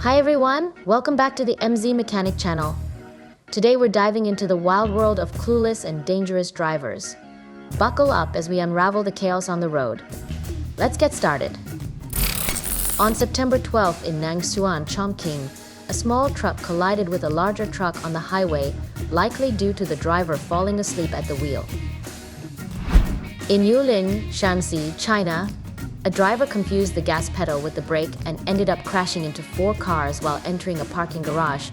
Hi everyone, welcome back to the MZ Mechanic channel. Today we're diving into the wild world of clueless and dangerous drivers. Buckle up as we unravel the chaos on the road. Let's get started. On September 12th in Nangsuan, Chongqing, a small truck collided with a larger truck on the highway, likely due to the driver falling asleep at the wheel. In Yulin, Shanxi, China, a driver confused the gas pedal with the brake and ended up crashing into 4 cars while entering a parking garage.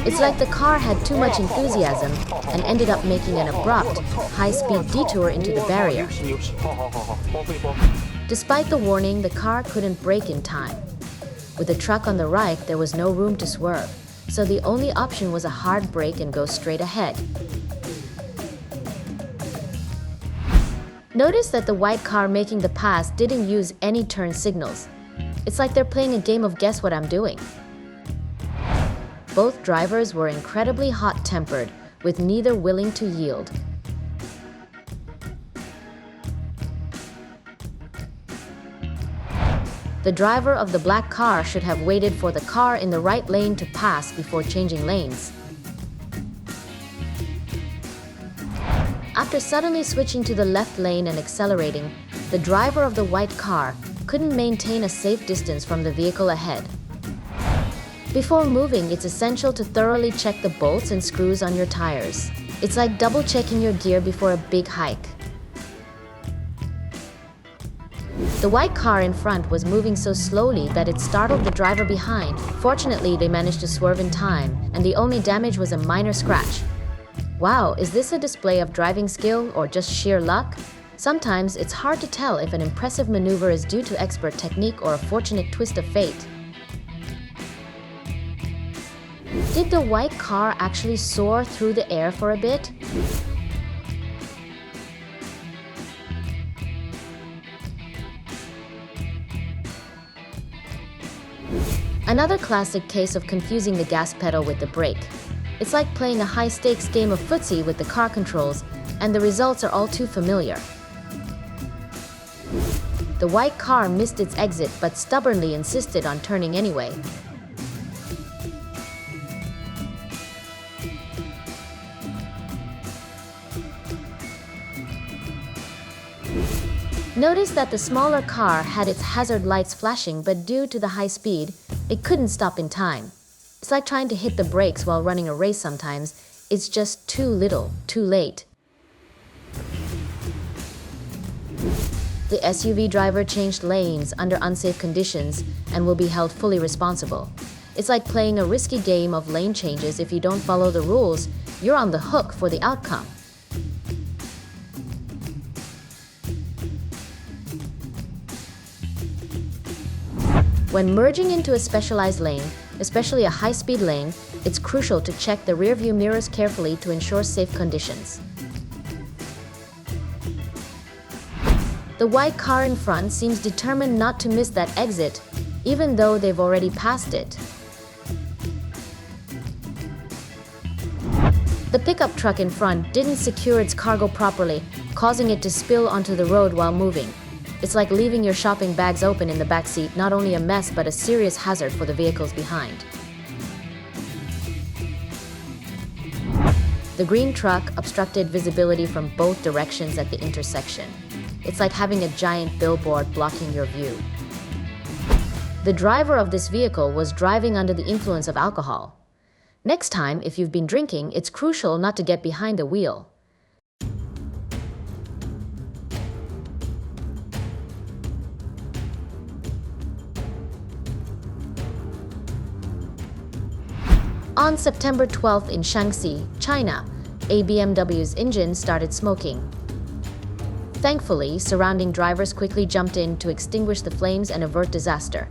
It's like the car had too much enthusiasm and ended up making an abrupt, high-speed detour into the barrier. Despite the warning, the car couldn't brake in time. With the truck on the right, there was no room to swerve, so the only option was a hard brake and go straight ahead. Notice that the white car making the pass didn't use any turn signals. It's like they're playing a game of guess what I'm doing. Both drivers were incredibly hot-tempered, with neither willing to yield. The driver of the black car should have waited for the car in the right lane to pass before changing lanes. After suddenly switching to the left lane and accelerating, the driver of the white car couldn't maintain a safe distance from the vehicle ahead. Before moving, it's essential to thoroughly check the bolts and screws on your tires. It's like double-checking your gear before a big hike. The white car in front was moving so slowly that it startled the driver behind. Fortunately, they managed to swerve in time, and the only damage was a minor scratch. Wow, is this a display of driving skill or just sheer luck? Sometimes it's hard to tell if an impressive maneuver is due to expert technique or a fortunate twist of fate. Did the white car actually soar through the air for a bit? Another classic case of confusing the gas pedal with the brake. It's like playing a high-stakes game of footsie with the car controls, and the results are all too familiar. The white car missed its exit but stubbornly insisted on turning anyway. Notice that the smaller car had its hazard lights flashing, but due to the high speed, it couldn't stop in time. It's like trying to hit the brakes while running a race sometimes. It's just too little, too late. The SUV driver changed lanes under unsafe conditions and will be held fully responsible. It's like playing a risky game of lane changes. If you don't follow the rules, you're on the hook for the outcome. When merging into a specialized lane, especially a high-speed lane, it's crucial to check the rearview mirrors carefully to ensure safe conditions. The white car in front seems determined not to miss that exit, even though they've already passed it. The pickup truck in front didn't secure its cargo properly, causing it to spill onto the road while moving. It's like leaving your shopping bags open in the backseat, not only a mess but a serious hazard for the vehicles behind. The green truck obstructed visibility from both directions at the intersection. It's like having a giant billboard blocking your view. The driver of this vehicle was driving under the influence of alcohol. Next time, if you've been drinking, it's crucial not to get behind the wheel. On September 12th in Shanxi, China, a BMW's engine started smoking. Thankfully, surrounding drivers quickly jumped in to extinguish the flames and avert disaster.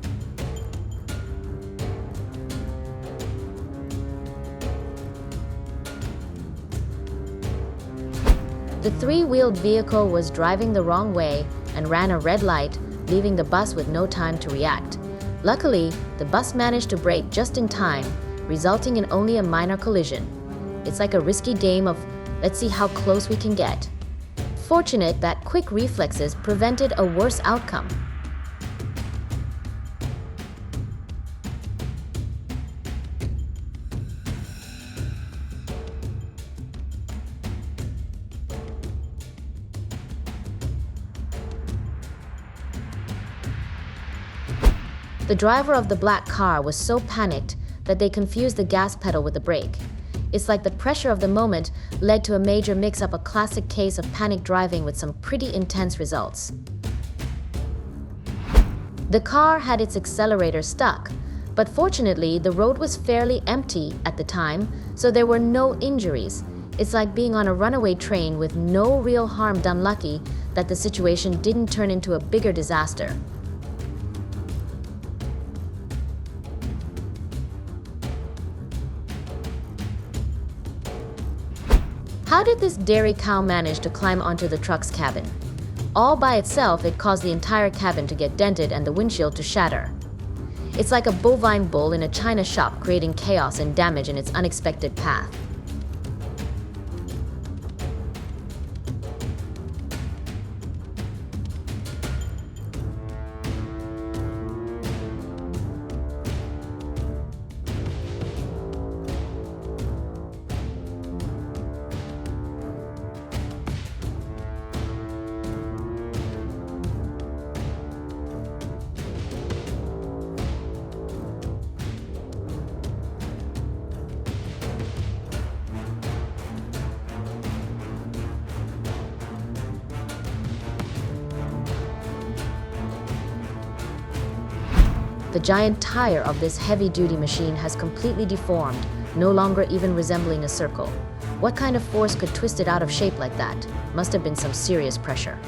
The 3-wheeled vehicle was driving the wrong way and ran a red light, leaving the bus with no time to react. Luckily, the bus managed to brake just in time, resulting in only a minor collision. It's like a risky game of, let's see how close we can get. Fortunate that quick reflexes prevented a worse outcome. The driver of the black car was so panicked that they confused the gas pedal with the brake. It's like the pressure of the moment led to a major mix-up, a classic case of panic driving with some pretty intense results. The car had its accelerator stuck, but fortunately the road was fairly empty at the time, so there were no injuries. It's like being on a runaway train with no real harm done. Lucky that the situation didn't turn into a bigger disaster. How did this dairy cow manage to climb onto the truck's cabin? All by itself, it caused the entire cabin to get dented and the windshield to shatter. It's like a bovine bull in a china shop, creating chaos and damage in its unexpected path. The giant tire of this heavy-duty machine has completely deformed, no longer even resembling a circle. What kind of force could twist it out of shape like that? Must have been some serious pressure.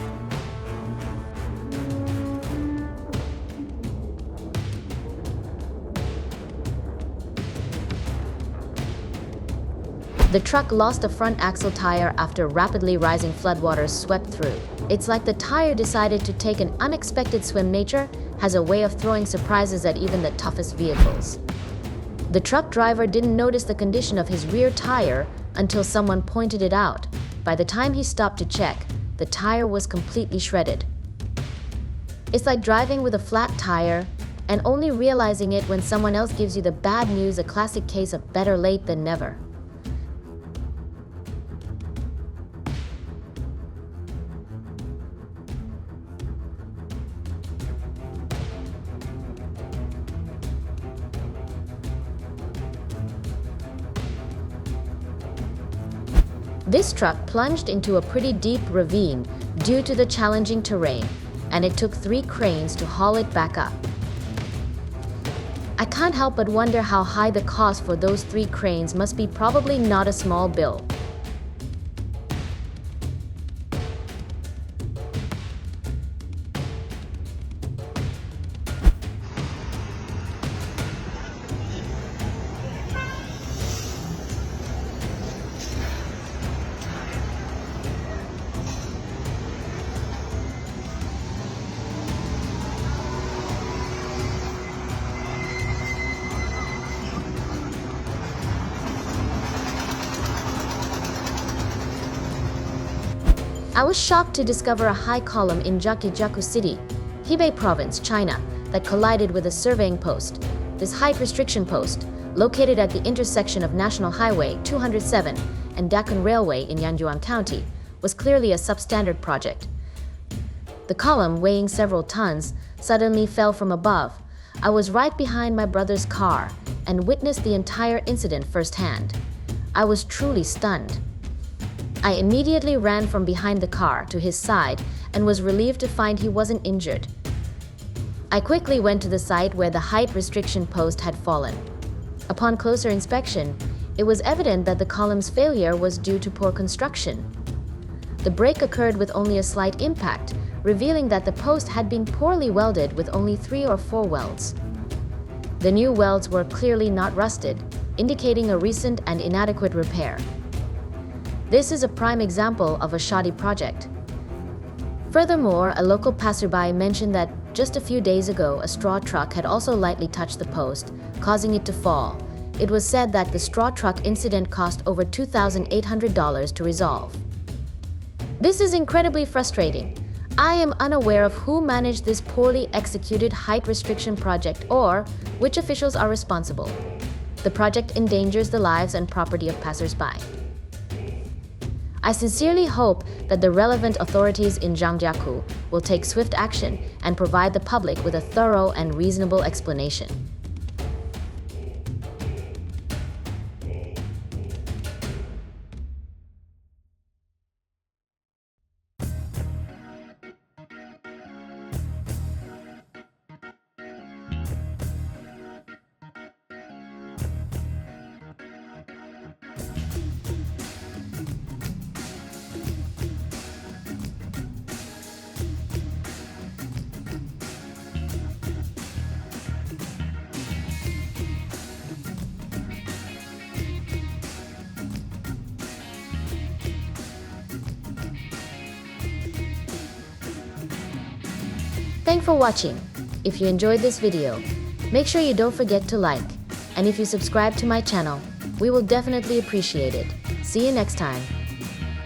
The truck lost a front axle tire after rapidly rising floodwaters swept through. It's like the tire decided to take an unexpected swim. Nature has a way of throwing surprises at even the toughest vehicles. The truck driver didn't notice the condition of his rear tire until someone pointed it out. By the time he stopped to check, the tire was completely shredded. It's like driving with a flat tire and only realizing it when someone else gives you the bad news, a classic case of better late than never. This truck plunged into a pretty deep ravine due to the challenging terrain, and it took 3 cranes to haul it back up. I can't help but wonder how high the cost for those 3 cranes must be. Probably not a small bill. I was shocked to discover a high column in Jiaqijiakou City, Hebei Province, China, that collided with a surveying post. This height restriction post, located at the intersection of National Highway 207 and Dakun Railway in Yanjiang County, was clearly a substandard project. The column, weighing several tons, suddenly fell from above. I was right behind my brother's car and witnessed the entire incident firsthand. I was truly stunned. I immediately ran from behind the car to his side and was relieved to find he wasn't injured. I quickly went to the site where the height restriction post had fallen. Upon closer inspection, it was evident that the column's failure was due to poor construction. The break occurred with only a slight impact, revealing that the post had been poorly welded with only 3 or 4 welds. The new welds were clearly not rusted, indicating a recent and inadequate repair. This is a prime example of a shoddy project. Furthermore, a local passerby mentioned that just a few days ago, a straw truck had also lightly touched the post, causing it to fall. It was said that the straw truck incident cost over $2,800 to resolve. This is incredibly frustrating. I am unaware of who managed this poorly executed height restriction project or which officials are responsible. The project endangers the lives and property of passersby. I sincerely hope that the relevant authorities in Zhangjiakou will take swift action and provide the public with a thorough and reasonable explanation. Thanks for watching. If you enjoyed this video, make sure you don't forget to like, and if you subscribe to my channel, we will definitely appreciate it. See you next time.